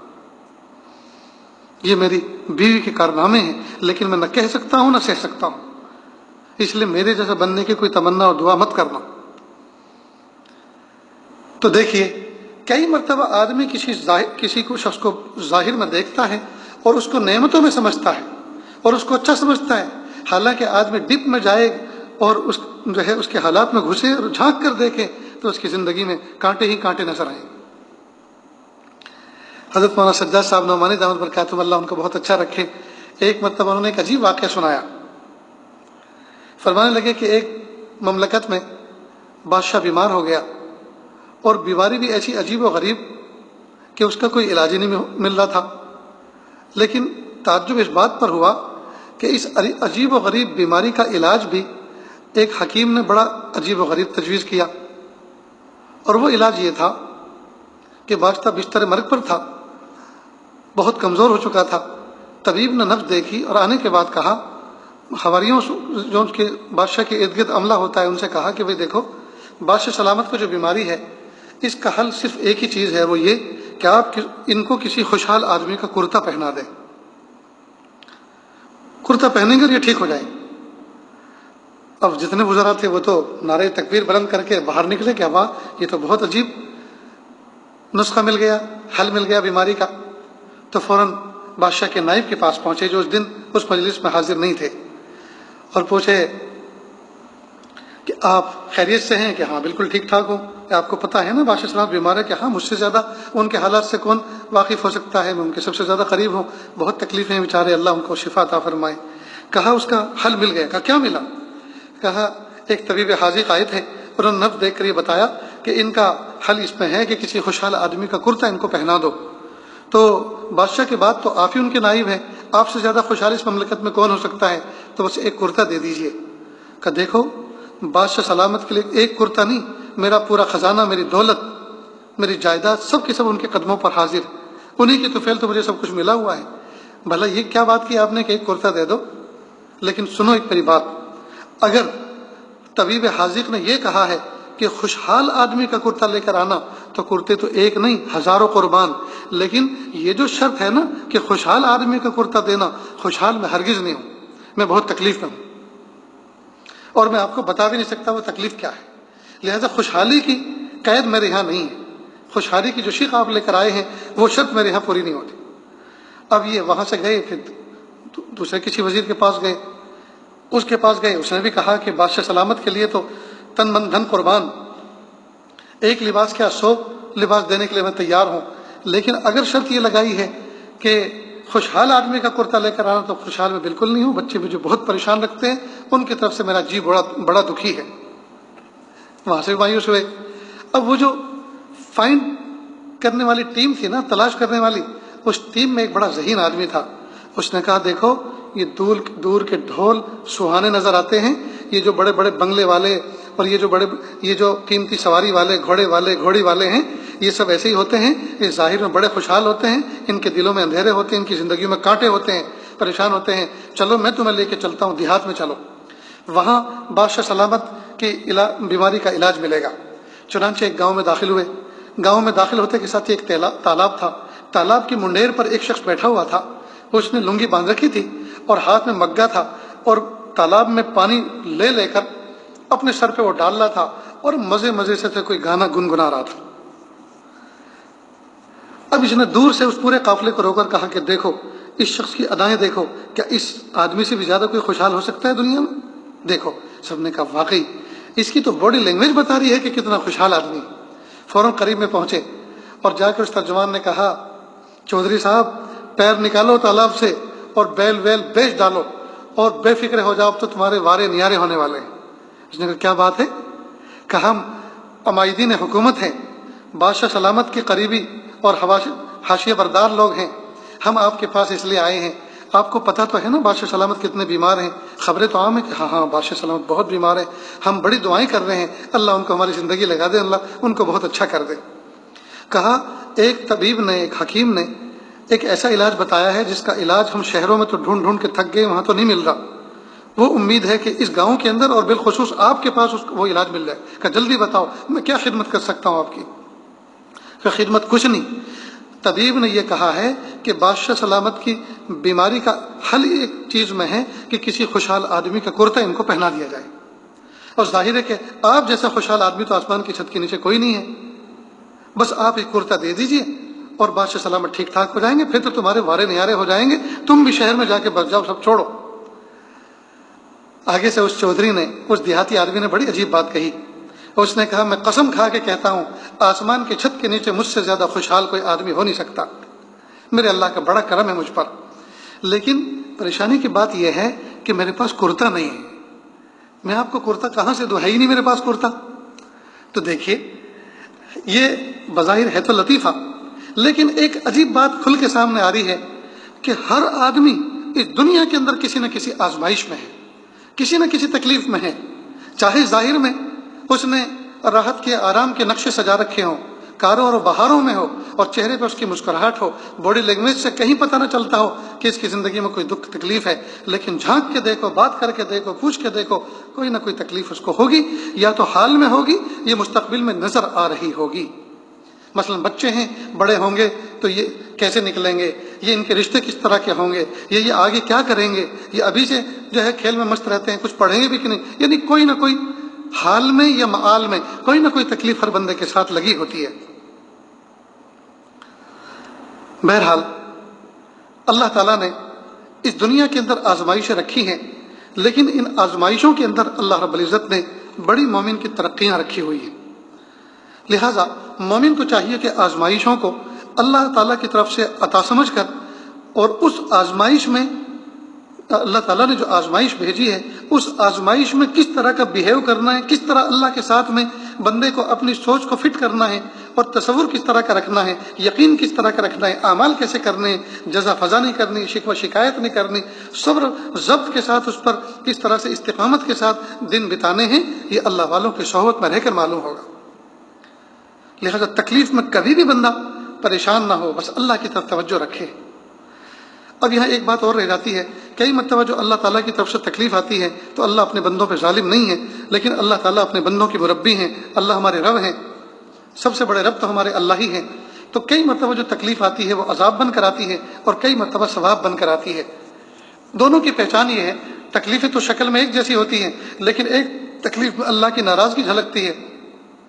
S1: یہ میری بیوی کے کارنامے ہیں، لیکن میں نہ کہہ سکتا ہوں نہ سہ سکتا ہوں، اس لیے میرے جیسا بننے کی کوئی تمنا اور دعا مت کرنا۔ تو دیکھیے کئی مرتبہ آدمی کسی کو شخص کو ظاہر میں دیکھتا ہے اور اس کو نعمتوں میں سمجھتا ہے اور اس کو اچھا سمجھتا ہے، حالانکہ آدمی ڈپ میں جائے اور جو ہے اس کے حالات میں گھسے اور جھانک کر دیکھے تو اس کی زندگی میں کانٹے ہی کانٹے نظر آئیں۔ حضرت مولانا سجاد صاحب نعمانی دامت برکاتہم اللہ ان کو بہت اچھا رکھے، ایک مرتبہ انہوں نے ایک عجیب واقعہ سنایا۔ فرمانے لگے کہ ایک مملکت میں بادشاہ بیمار ہو گیا، اور بیماری بھی ایسی عجیب و غریب کہ اس کا کوئی علاج ہی نہیں مل رہا تھا، لیکن تعجب اس بات پر ہوا کہ اس عجیب و غریب بیماری کا علاج بھی ایک حکیم نے بڑا عجیب و غریب تجویز کیا، اور وہ علاج یہ تھا کہ بادشاہ بستر مرگ پر تھا، بہت کمزور ہو چکا تھا۔ طبیب نے نبض دیکھی اور آنے کے بعد کہا، حواریوں جو ان کے بادشاہ کے ارد گرد عملہ ہوتا ہے ان سے کہا کہ بھئی دیکھو، بادشاہ سلامت کو جو بیماری ہے اس کا حل صرف ایک ہی چیز ہے، وہ یہ کہ آپ ان کو کسی خوشحال آدمی کا کرتا پہنا دیں، کرتا پہنیں گے اور یہ ٹھیک ہو جائے۔ اب جتنے وزراء تھے وہ تو نعرہ تکبیر بلند کر کے باہر نکلے کہ واہ، یہ تو بہت عجیب نسخہ مل گیا، حل مل گیا بیماری کا۔ تو فوراً بادشاہ کے نائب کے پاس پہنچے جو اس دن اس مجلس میں حاضر نہیں تھے، اور پوچھے کہ آپ خیریت سے ہیں؟ کہ ہاں بالکل ٹھیک ٹھاک ہوں۔ کہ آپ کو پتہ ہے نا بادشاہ سلامت بیمار ہے؟ کہ ہاں مجھ سے زیادہ ان کے حالات سے کون واقف ہو سکتا ہے، میں ان کے سب سے زیادہ قریب ہوں، بہت تکلیفیں بیچارے، اللہ ان کو شفا عطا فرمائے۔ کہا اس کا حل مل گیا۔ کہا کیا ملا؟ کہا ایک طبیب حاذق آئے تھے، انہوں نے نبض دیکھ کر یہ بتایا کہ ان کا حل اس میں ہے کہ کسی خوشحال آدمی کا کرتا ان کو پہنا دو۔ تو بادشاہ کے بعد تو آپ ہی ان کے نائب ہیں، آپ سے زیادہ خوشحال اس مملکت میں کون ہو سکتا ہے، تو بس ایک کرتا دے دیجئے۔ کہ دیکھو بادشاہ سلامت کے لیے ایک کرتا نہیں، میرا پورا خزانہ، میری دولت، میری جائیداد سب کے سب ان کے قدموں پر حاضر، انہی کے توفیل تو مجھے سب کچھ ملا ہوا ہے۔ بھلا یہ کیا بات کی آپ نے کہ ایک کرتا دے دو؟ لیکن سنو ایک میری بات، اگر طبیب حاذق نے یہ کہا ہے کہ خوشحال آدمی کا کرتا لے کر آنا، تو کرتے تو ایک نہیں ہزاروں قربان، لیکن یہ جو شرط ہے نا کہ خوشحال آدمی کا کرتا دینا، خوشحال میں ہرگز نہیں ہوں، میں بہت تکلیف میں ہوں، اور میں آپ کو بتا بھی نہیں سکتا وہ تکلیف کیا ہے۔ لہذا خوشحالی کی قید میرے یہاں نہیں ہے، خوشحالی کی جو شیخ آپ لے کر آئے ہیں وہ شرط میرے یہاں پوری نہیں ہوتی۔ اب یہ وہاں سے گئے، پھر دوسرے کسی وزیر کے پاس گئے، اس کے پاس گئے، اس نے بھی کہا کہ بادشاہ سلامت کے لیے تو تن من دھن قربان، ایک لباس کیا 100 لباس دینے کے لیے میں تیار ہوں، لیکن اگر شرط یہ لگائی ہے کہ خوشحال آدمی کا کرتا لے کر آنا، تو خوشحال میں بالکل نہیں ہوں، بچے مجھے بہت پریشان رکھتے ہیں، ان کی طرف سے میرا جی بڑا دکھی ہے۔ وہاں سے مایوس ہوئے۔ اب وہ جو فائنڈ کرنے والی ٹیم تھی نا، تلاش کرنے والی، اس ٹیم میں ایک بڑا ذہین آدمی تھا، اس نے کہا دیکھو یہ دور کے ڈھول سہانے نظر آتے ہیں. یہ جو بڑے بڑے بنگلے والے اور یہ جو قیمتی سواری والے گھوڑی والے ہیں، یہ سب ایسے ہی ہوتے ہیں. یہ ظاہر میں بڑے خوشحال ہوتے ہیں، ان کے دلوں میں اندھیرے ہوتے ہیں، ان کی زندگیوں میں کانٹے ہوتے ہیں، پریشان ہوتے ہیں. چلو میں تمہیں لے کے چلتا ہوں دیہات میں، چلو وہاں بادشاہ سلامت کی بیماری کا علاج ملے گا. چنانچہ ایک گاؤں میں داخل ہوئے. گاؤں میں داخل ہوتے کے ساتھ ایک تالاب تھا. تالاب کی منڈیر پر ایک شخص بیٹھا ہوا تھا. اس نے لنگی باندھ رکھی تھی اور ہاتھ میں مگا تھا، اور تالاب میں پانی لے کر اپنے سر پہ وہ ڈال رہا تھا اور مزے سے کوئی گانا گنگنا رہا تھا. اب اس نے دور سے اس پورے قافلے کو روک کر کہا کہ دیکھو اس شخص کی ادائیں دیکھو، کیا اس آدمی سے بھی زیادہ کوئی خوشحال ہو سکتا ہے دنیا میں؟ دیکھو. سب نے کہا واقعی اس کی تو باڈی لینگویج بتا رہی ہے کہ کتنا خوشحال آدمی. فوراً قریب میں پہنچے اور جا کر اس ترجمان نے کہا چودھری صاحب پیر نکالو تالاب سے اور بیل بیچ ڈالو اور بے فکر ہو جاؤ، اب تو تمہارے وارے نیارے ہونے والے ہیں. اس نے کہا کیا بات ہے؟ کہا ہم عمائدین حکومت ہیں، بادشاہ سلامت کے قریبی اور حاشیہ بردار لوگ ہیں. ہم آپ کے پاس اس لیے آئے ہیں، آپ کو پتہ تو ہے نا بادشاہ سلامت کتنے بیمار ہیں. خبریں تو عام ہیں کہ ہاں بادشاہ سلامت بہت بیمار ہیں. ہم بڑی دعائیں کر رہے ہیں، اللہ ان کو ہماری زندگی لگا دے، اللہ ان کو بہت اچھا کر دے. کہا ایک طبیب نے، ایک حکیم نے ایک ایسا علاج بتایا ہے جس کا علاج ہم شہروں میں تو ڈھونڈ کے تھک گئے، وہاں تو نہیں مل رہا. وہ امید ہے کہ اس گاؤں کے اندر اور بالخصوص آپ کے پاس وہ علاج مل جائے. کہ جلدی بتاؤ میں کیا خدمت کر سکتا ہوں آپ کی؟ کہ خدمت کچھ نہیں. طبیب نے یہ کہا ہے کہ بادشاہ سلامت کی بیماری کا حل ایک چیز میں ہے کہ کسی خوشحال آدمی کا کرتا ان کو پہنا دیا جائے. اور ظاہر ہے کہ آپ جیسا خوشحال آدمی تو آسمان کی چھت کے نیچے کوئی نہیں ہے. بس آپ ایک کرتا دے دیجئے اور بادشاہ سلامت ٹھیک ٹھاک ہو جائیں گے، پھر تو تمہارے وارے نیارے ہو جائیں گے، تم بھی شہر میں جا کے بس جاؤ، سب چھوڑو. آگے سے اس چودھری نے، اس دیہاتی آدمی نے بڑی عجیب بات کہی. اس نے کہا میں قسم کھا کے کہتا ہوں آسمان کی چھت کے نیچے مجھ سے زیادہ خوشحال کوئی آدمی ہو نہیں سکتا. میرے اللہ کا بڑا کرم ہے مجھ پر، لیکن پریشانی کی بات یہ ہے کہ میرے پاس کرتا نہیں ہے. میں آپ کو کرتا کہاں سے دوں؟ ہے ہی نہیں میرے پاس کرتا. تو دیکھیے یہ بظاہر ہے تو لطیفہ، لیکن ایک عجیب بات کھل کے سامنے آ رہی ہے کہ ہر آدمی اس دنیا کے اندر کسی نہ کسی آزمائش میں ہے، کسی نہ کسی تکلیف میں ہے. چاہے ظاہر میں اس نے راحت کے آرام کے نقشے سجا رکھے ہوں، کاروں اور بہاروں میں ہو، اور چہرے پہ اس کی مسکراہٹ ہو، باڈی لینگویج سے کہیں پتہ نہ چلتا ہو کہ اس کی زندگی میں کوئی دکھ تکلیف ہے، لیکن جھانک کے دیکھو، بات کر کے دیکھو، پوچھ کے دیکھو، کوئی نہ کوئی تکلیف اس کو ہوگی، یا تو حال میں ہوگی یا مستقبل میں نظر آ رہی ہوگی. مثلا بچے ہیں، بڑے ہوں گے تو یہ کیسے نکلیں گے، یہ ان کے رشتے کس طرح کے ہوں گے، یہ آگے کیا کریں گے، یہ ابھی سے جو ہے کھیل میں مست رہتے ہیں، کچھ پڑھیں گے بھی کہ نہیں. یعنی کوئی نہ کوئی حال میں یا معال میں کوئی نہ کوئی تکلیف ہر بندے کے ساتھ لگی ہوتی ہے. بہرحال اللہ تعالیٰ نے اس دنیا کے اندر آزمائشیں رکھی ہیں، لیکن ان آزمائشوں کے اندر اللہ رب العزت نے بڑی مومن کی ترقیاں رکھی ہوئی ہیں. لہٰذا مومن کو چاہیے کہ آزمائشوں کو اللہ تعالیٰ کی طرف سے عطا سمجھ کر، اور اس آزمائش میں اللہ تعالیٰ نے جو آزمائش بھیجی ہے اس آزمائش میں کس طرح کا بیہیو کرنا ہے، کس طرح اللہ کے ساتھ میں بندے کو اپنی سوچ کو فٹ کرنا ہے، اور تصور کس طرح کا رکھنا ہے، یقین کس طرح کا رکھنا ہے، اعمال کیسے کرنے ہیں، جزا فضا نہیں کرنی، شکوہ شکایت نہیں کرنی، صبر ضبط کے ساتھ اس پر کس طرح سے استقامت کے ساتھ دن بتانے ہیں، یہ اللہ والوں کی صحبت میں رہ کر معلوم ہوگا. لہذا تکلیف میں کبھی بھی بندہ پریشان نہ ہو، بس اللہ کی طرف توجہ رکھے. اب یہاں ایک بات اور رہ جاتی ہے، کئی مرتبہ جو اللہ تعالیٰ کی طرف سے تکلیف آتی ہے تو اللہ اپنے بندوں پہ ظالم نہیں ہے، لیکن اللہ تعالیٰ اپنے بندوں کی مربی ہیں، اللہ ہمارے رب ہیں، سب سے بڑے رب تو ہمارے اللہ ہی ہیں. تو کئی مرتبہ جو تکلیف آتی ہے وہ عذاب بن کر آتی ہے، اور کئی مرتبہ ثواب بن کر آتی ہے. دونوں کی پہچان یہ ہے، تکلیفیں تو شکل میں ایک جیسی ہوتی ہیں، لیکن ایک تکلیف میں اللہ کی ناراضگی جھلکتی ہے،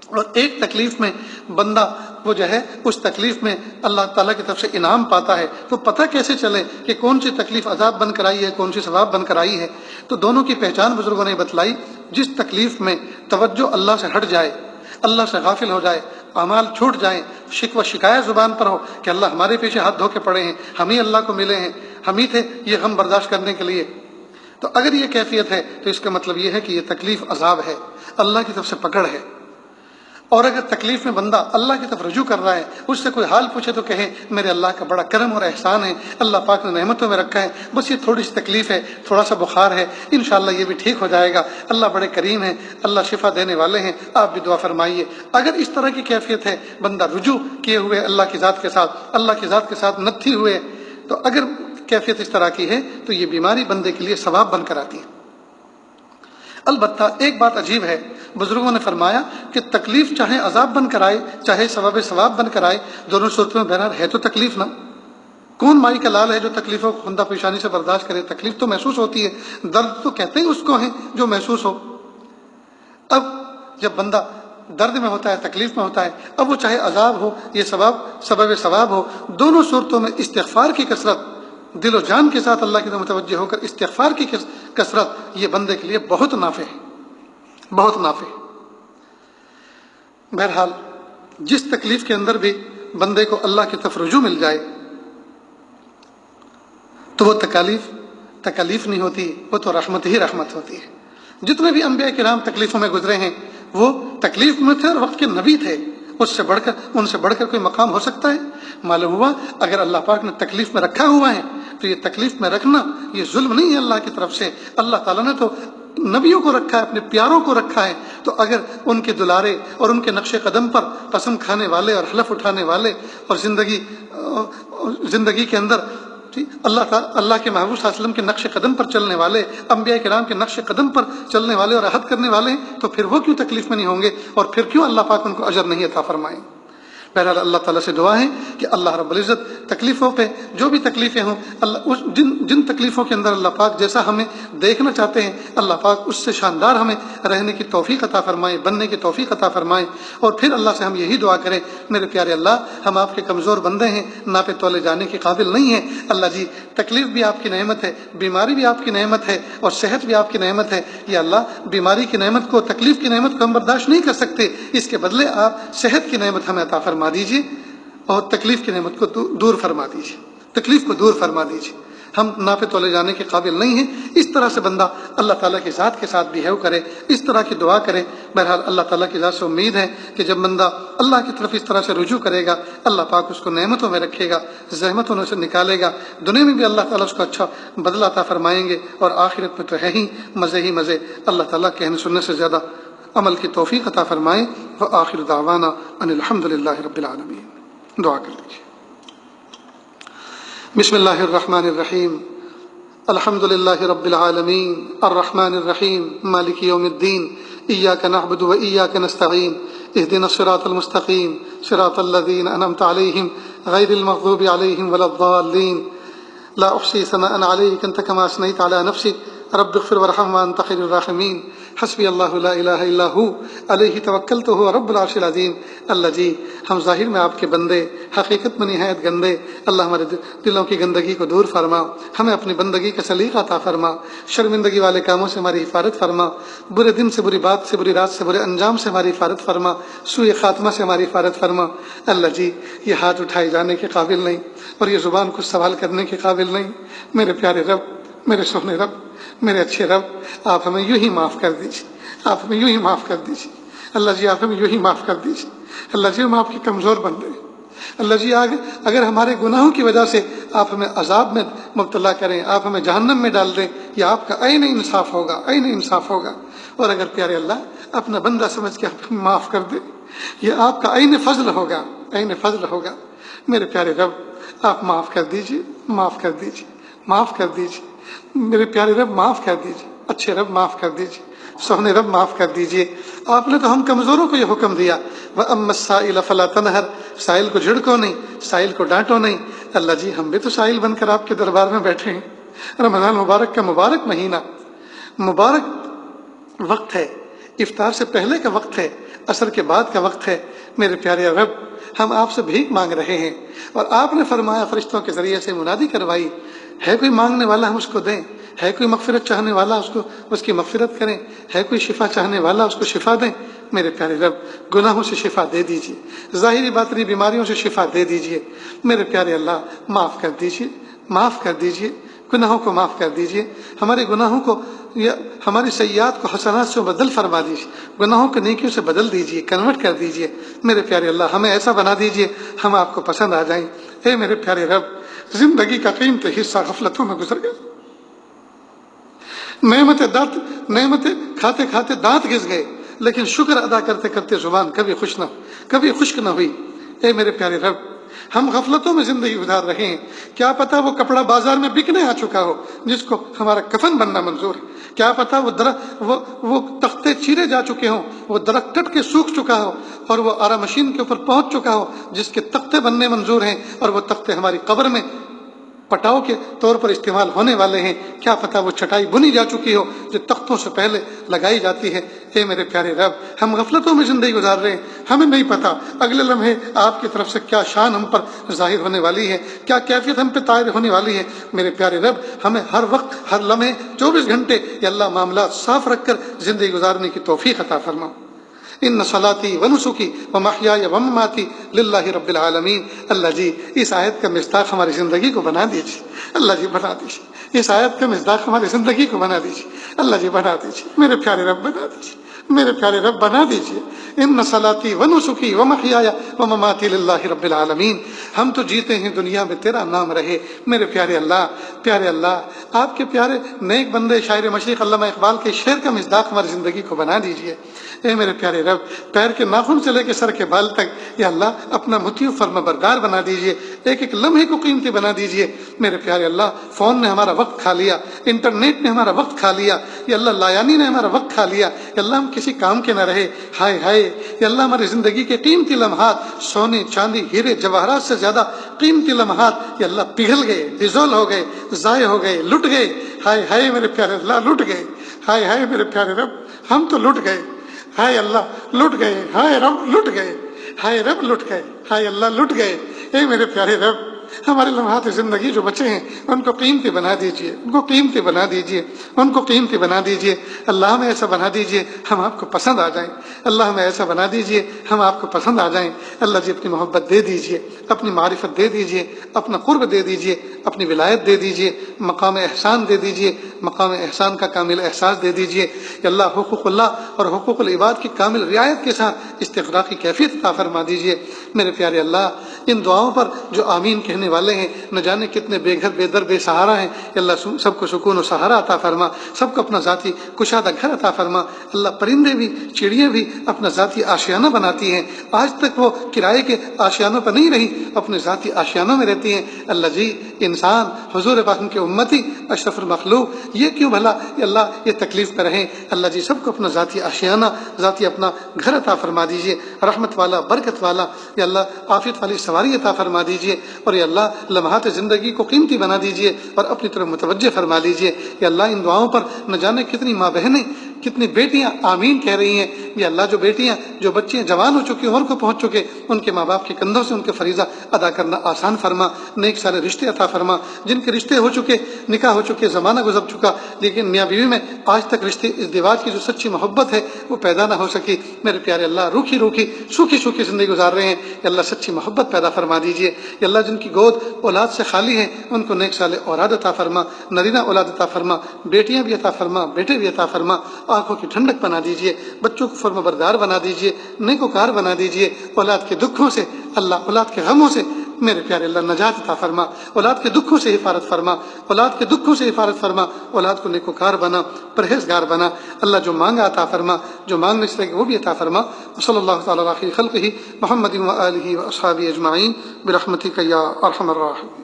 S1: اور ایک تکلیف میں بندہ وہ جو ہے اس تکلیف میں اللہ تعالیٰ کی طرف سے انعام پاتا ہے. تو پتہ کیسے چلے کہ کون سی تکلیف عذاب بن کر آئی ہے، کون سی ثواب بن کر آئی ہے؟ تو دونوں کی پہچان بزرگوں نے بتلائی. جس تکلیف میں توجہ اللہ سے ہٹ جائے، اللہ سے غافل ہو جائے، اعمال چھوٹ جائیں، شکوہ شکایت زبان پر ہو کہ اللہ ہمارے پیچھے ہاتھ دھو کے پڑے ہیں، ہم ہی اللہ کو ملے ہیں، ہم ہی تھے یہ غم برداشت کرنے کے لیے، تو اگر یہ کیفیت ہے تو اس کا مطلب یہ ہے کہ یہ تکلیف عذاب ہے، اللہ کی طرف سے پکڑ ہے. اور اگر تکلیف میں بندہ اللہ کی طرف رجوع کر رہا ہے، اس سے کوئی حال پوچھے تو کہے میرے اللہ کا بڑا کرم اور احسان ہے، اللہ پاک نے نعمتوں میں رکھا ہے، بس یہ تھوڑی سی تکلیف ہے، تھوڑا سا بخار ہے، انشاءاللہ یہ بھی ٹھیک ہو جائے گا، اللہ بڑے کریم ہیں، اللہ شفا دینے والے ہیں، آپ بھی دعا فرمائیے۔ اگر اس طرح کی کیفیت ہے، بندہ رجوع کیے ہوئے اللہ کی ذات کے ساتھ نتھی ہوئے، تو اگر کیفیت اس طرح کی ہے تو یہ بیماری بندے کے لیے ثواب بن کر آتی ہے۔ البتہ ایک بات عجیب ہے، بزرگوں نے فرمایا کہ تکلیف چاہے عذاب بن کر آئے چاہے ثواب بن کر آئے، دونوں صورتوں میں بہرحال ہے تو تکلیف نا۔ کون مائی کا لال ہے جو تکلیفوں کو خندہ پیشانی سے برداشت کرے؟ تکلیف تو محسوس ہوتی ہے، درد تو کہتے ہیں اس کو ہے جو محسوس ہو۔ اب جب بندہ درد میں ہوتا ہے، تکلیف میں ہوتا ہے، اب وہ چاہے عذاب ہو یہ سبب ثواب ہو، دونوں صورتوں میں استغفار کی کثرت، دل و جان کے ساتھ اللہ کی طرف متوجہ ہو کر استغفار کی کثرت، یہ بندے کے لیے بہت نافع ہے، بہت نافع ہے۔ بہرحال جس تکلیف کے اندر بھی بندے کو اللہ کی طرف رجوع مل جائے تو وہ تکالیف نہیں ہوتی، وہ تو رحمت ہی رحمت ہوتی ہے۔ جتنے بھی انبیاء کرام تکلیفوں میں گزرے ہیں وہ تکلیف میں تھے اور وقت کے نبی تھے، ان سے بڑھ کر کوئی مقام ہو سکتا ہے؟ معلوم ہوا اگر اللہ پاک نے تکلیف میں رکھا ہوا ہے تو یہ تکلیف میں رکھنا یہ ظلم نہیں ہے اللہ کی طرف سے، اللہ تعالیٰ نے تو نبیوں کو رکھا ہے، اپنے پیاروں کو رکھا ہے، تو اگر ان کے دلارے اور ان کے نقش قدم پر قسم کھانے والے اور حلف اٹھانے والے اور زندگی کے اندر اللہ کے محبوب صلی اللہ علیہ وسلم کے نقش قدم پر چلنے والے، انبیاء کرام کے نقش قدم پر چلنے والے اور عہد کرنے والے ہیں، تو پھر وہ کیوں تکلیف میں نہیں ہوں گے، اور پھر کیوں اللہ پاک ان کو اجر نہیں عطا فرمائیں؟ بہرحال اللہ تعالیٰ سے دعا ہے کہ اللہ رب العزت تکلیفوں پہ جو بھی تکلیفیں ہوں، جن تکلیفوں کے اندر اللہ پاک جیسا ہمیں دیکھنا چاہتے ہیں، اللہ پاک اس سے شاندار ہمیں رہنے کی توفیق عطا فرمائے، بننے کی توفیق عطا فرمائے، اور پھر اللہ سے ہم یہی دعا کریں میرے پیارے اللہ ہم آپ کے کمزور بندے ہیں، ناپے تولے جانے کے قابل نہیں ہیں، اللہ جی تکلیف بھی آپ کی نعمت ہے، بیماری بھی آپ کی نعمت ہے، اور صحت بھی آپ کی نعمت ہے، یا اللہ بیماری کی نعمت کو، تکلیف کی نعمت کو ہم برداشت نہیں کر سکتے، اس کے بدلے آپ صحت کی نعمت ہمیں عطا فرما دیجیے اور تکلیف کی نعمت کو دور فرما دیجیے، تکلیف کو دور فرما دیجیے۔ ہم ناپے تولے جانے کے قابل نہیں ہیں۔ اس طرح سے بندہ اللہ تعالیٰ کی ذات کے ساتھ بیہیو کرے، اس طرح کی دعا کرے۔ بہرحال اللہ تعالیٰ کی ذات سے امید ہے کہ جب بندہ اللہ کی طرف اس طرح سے رجوع کرے گا، اللہ پاک اس کو نعمتوں میں رکھے گا، زحمتوں میں سے نکالے گا، دنیا میں بھی اللہ تعالیٰ اس کو اچھا بدلہ عطا فرمائیں گے، اور آخرت میں تو ہے ہی مزے۔ اللہ تعالیٰ کہنے سننے سے زیادہ عمل کی توفیق عطا فرمائیں۔ وآخر دعوانا ان الحمد للہ رب العالمین۔ دعا کر لیجیے۔ بسم اللہ الرحمن الرحیم، الحمد للہ رب العالمین، الرحمن الرحیم، مالک یوم الدین، ایاک نعبد و ایاک نستعین، اہدنا الصراط المستقیم، صراط الذین انعمت علیہم غیر المغضوب علیہم ولا الضالین۔ لا احصی ثناء علیک انت کما اثنیت علی نفسک، رب اغفر وارحم وانت خیر الراحمین۔ حسبی اللہ لا الہ الا ہو علیہ توکلت وهو رب العرش العظیم۔ اللہ جی ہم ظاہر میں آپ کے بندے، حقیقت میں نہایت گندے، اللہ ہمارے دلوں کی گندگی کو دور فرما، ہمیں اپنی بندگی کا سلیقہ عطا فرما، شرمندگی والے کاموں سے ہماری حفاظت فرما، برے دن سے، بری بات سے، بری رات سے، برے انجام سے ہماری حفاظت فرما، سوء خاتمہ سے ہماری حفاظت فرما۔ اللہ جی یہ ہاتھ اٹھائے جانے کے قابل نہیں اور یہ زبان کو سوال کرنے کے قابل نہیں، میرے پیارے رب، میرے سونے رب، میرے اچھے رب، آپ ہمیں یوں ہی معاف کر دیجیے، آپ ہمیں یوں ہی معاف کر دیجیے۔ اللہ جی آپ ہمیں یوں ہی معاف کر دیجیے۔ اللہ جی ہم آپ کے کمزور بندے ہیں۔ اللہ جی اگر ہمارے گناہوں کی وجہ سے آپ ہمیں عذاب میں مبتلا کریں، آپ ہمیں جہنم میں ڈال دیں، یہ آپ کا عین انصاف ہوگا، عین انصاف ہوگا۔ اور اگر پیارے اللہ اپنا بندہ سمجھ کے آپ ہمیں معاف کر دیں، یہ آپ کا عین فضل ہوگا، عین فضل ہوگا۔ میرے پیارے رب آپ معاف کر دیجیے، معاف کر دیجیے، معاف کر دیجیے، میرے پیارے رب معاف کر دیجیے، اچھے رب معاف کر دیجیے، سونے رب معاف کر دیجیے۔ آپ نے تو ہم کمزوروں کو یہ حکم دیا، وَأَمَّا السَّائِلَ فَلَا تَنْهَرْ، سائل کو جھڑکو نہیں، سائل کو ڈانٹو نہیں۔ اللہ جی ہم بھی تو سائل بن کر آپ کے دربار میں بیٹھے ہیں۔ رمضان مبارک کا مبارک مہینہ، مبارک وقت ہے، افطار سے پہلے کا وقت ہے، عصر کے بعد کا وقت ہے۔ میرے پیارے رب ہم آپ سے بھیک مانگ رہے ہیں، اور آپ نے فرمایا فرشتوں کے ذریعے سے منادی کروائی، ہے کوئی مانگنے والا ہم اس کو دیں، ہے کوئی مغفرت چاہنے والا اس کی مغفرت کریں، ہے کوئی شفا چاہنے والا اس کو شفا دیں۔ میرے پیارے رب گناہوں سے شفا دے دیجیے، ظاہری باطنی بیماریوں سے شفا دے دیجیے۔ میرے پیارے اللہ معاف کر دیجیے، معاف کر دیجیے۔ گناہوں کو معاف کر دیجئے، ہمارے گناہوں کو یا ہماری سیئات کو حسنات سے بدل فرما دیجئے، گناہوں کو نیکیوں سے بدل دیجئے، کنورٹ کر دیجئے۔ میرے پیارے اللہ ہمیں ایسا بنا دیجئے ہم آپ کو پسند آ جائیں۔ اے میرے پیارے رب، زندگی کا قیمتی حصہ غفلتوں میں گزر گیا، نعمتیں کھاتے کھاتے دانت گھس گئے، لیکن شکر ادا کرتے کرتے زبان کبھی خشک نہ ہوئی۔ اے میرے پیارے رب، ہم غفلتوں میں زندگی گزار رہے ہیں، کیا پتا وہ کپڑا بازار میں بکنے آ چکا ہو جس کو ہمارا کفن بننا منظور ہے، کیا پتا وہ تختے چیرے جا چکے ہوں، وہ درخت کٹ کے سوکھ چکا ہو اور وہ آرا مشین کے اوپر پہنچ چکا ہو جس کے تختے بننے منظور ہیں، اور وہ تختے ہماری قبر میں پٹاؤ کے طور پر استعمال ہونے والے ہیں، کیا پتا وہ چٹائی بنی جا چکی ہو جو تختوں سے پہلے لگائی جاتی ہے۔ اے میرے پیارے رب، ہم غفلتوں میں زندگی گزار رہے ہیں، ہمیں نہیں پتا اگلے لمحے آپ کی طرف سے کیا شان ہم پر ظاہر ہونے والی ہے، کیا کیفیت ہم پہ طائر ہونے والی ہے۔ میرے پیارے رب، ہمیں ہر وقت ہر لمحے 24 گھنٹے یا اللہ معاملات صاف رکھ کر زندگی گزارنے کی توفیق عطا فرما۔ ان صلاتی و نسکی و محیای و مماتی للہ رب العالمین۔ اللہ جی اس آیت کا مصداق ہماری زندگی کو بنا دیجیے، اللہ جی بنا دیجیے، اس آیت کا مصداق ہماری زندگی کو بنا دیجیے، اللہ جی بنا دیجیے، میرے پیارے رب بنا دیجیے، میرے پیارے رب بنا دیجیے۔ ان صلاتی و نسکی و محیای و مماتی للہ رب العالمین۔ ہم تو جیتے ہیں دنیا میں تیرا نام رہے۔ میرے پیارے اللہ، آپ کے پیارے نیک بندے شاعر مشرق علامہ اقبال کے شعر کا مصداق ہماری زندگی کو بنا دیجیے۔ اے میرے پیارے رب، پیر کے ناخن سے لے کے سر کے بال تک یا اللہ اپنا مطیع فرما بردار بنا دیجیے، ایک ایک لمحے کو قیمتی بنا دیجیے۔ میرے پیارے اللہ، فون نے ہمارا وقت کھا لیا، انٹرنیٹ نے ہمارا وقت کھا لیا، یا اللہ لایانی نے ہمارا وقت کھا لیا، یا اللہ ہم کسی کام کے نہ رہے۔ ہائے ہائے یا اللہ، ہماری زندگی کے قیمتی لمحات، سونے چاندی ہیرے جواہرات سے زیادہ قیمتی لمحات یا اللہ پگھل گئے، ڈیزول ہو گئے، ضائع ہو گئے، لٹ گئے۔ ہائے ہائے میرے پیارے اللہ، لٹ گئے۔ ہائے ہائے میرے پیارے رب، ہم تو لٹ گئے۔ ہائے اللہ لٹ گئے، ہائے رب لٹ گئے، ہائے رب لٹ گئے، ہائے اللہ لٹ گئے۔ اے میرے پیارے رب، ہمارے لمحات زندگی جو بچے ہیں ان کو قیمتی بنا دیجئے، ان کو قیمتی بنا دیجئے، ان کو قیمتی بنا دیجئے۔ اللہ ہمیں ایسا بنا دیجئے ہم آپ کو پسند آ جائیں، اللہ ہمیں ایسا بنا دیجئے ہم آپ کو پسند آ جائیں۔ اللہ جی اپنی محبت دے دیجئے، اپنی معرفت دے دیجئے، اپنا قرب دے دیجئے، اپنی ولایت دے دیجئے، مقام احسان دے دیجئے، مقام احسان کا کامل احساس دے دیجئے۔ یا اللہ حقوق اللہ اور حقوق العباد کی کامل رعایت کے ساتھ استغراق کی کیفیت عطا فرما دیجئے۔ میرے پیارے اللہ، ان دعاؤں پر جو آمین کہنے والے ہیں نہ جانے کتنے بے گھر بے در بے سہارا ہیں، یا اللہ سب کو سکون و سہارا عطا فرما، سب کو اپنا ذاتی کشادہ گھر عطا فرما۔ اللہ پرندے بھی چڑیاں بھی اپنا ذاتی آشیانہ بناتی ہیں، آج تک وہ کرائے کے آشیانوں پر نہیں رہی، اپنے ذاتی آشیانوں میں رہتی ہیں۔ اللہ جی انسان حضور پاک کی امتی اشرف المخلوق یہ کیوں بھلا یا اللہ یہ تکلیف پہ رہیں۔ اللہ جی سب کو اپنا ذاتی آشیانہ، ذاتی اپنا گھر عطا فرما دیجیے، رحمت والا برکت والا یا اللہ عافیت والی سواری عطا فرما دیجیے، اور یا اللہ لمحات زندگی کو قیمتی بنا دیجیے اور اپنی طرف متوجہ فرما لیجیے۔ یا اللہ ان دعاؤں پر نہ جانے کتنی ماں بہنیں، کتنی بیٹیاں آمین کہہ رہی ہیں۔ یا اللہ جو بیٹیاں جو بچے جوان ہو چکے عمر کو پہنچ چکے، ان کے ماں باپ کے کندھوں سے ان کے فریضہ ادا کرنا آسان فرما، نیک سارے رشتے عطا فرما، جن کے رشتے ہو چکے، نکاح ہو چکے، زمانہ گزر چکا، لیکن میاں بیوی میں آج تک رشتے ازدواج کی جو سچی محبت ہے وہ پیدا نہ ہو سکی۔ میرے پیارے اللہ روکھی سوکھی زندگی گزار رہے ہیں، یا اللہ سچی محبت پیدا فرما دیجیے۔ یا اللہ جن کی گود اولاد سے خالی ہیں ان کو نیک سال اولاد عطا فرما، نرینہ اولاد عطا فرما، بیٹیاں بھی عطا فرما، بیٹے بھی عطا فرما، آنکھوں کی ٹھنڈک بنا دیجیے، بچوں کو فرما بردار بنا دیجیے، نیکوکار بنا دیجیے، اولاد کے دکھوں سے اللہ، اولاد کے غموں سے میرے پیارے اللہ نجات عطا فرما، اولاد کے دکھوں سے حفاظت فرما، اولاد کے دکھوں سے حفاظت فرما، اولاد کو نیکوکار بنا، پرہیزگار بنا۔ اللہ جو مانگا عطا فرما، جو مانگنے سے وہ بھی عطا فرما۔ صلی اللہ تعالی علیہ خلقہ محمد و آلہ و اصحابہ اجمعین برحمتک یا ارحم الراحمین۔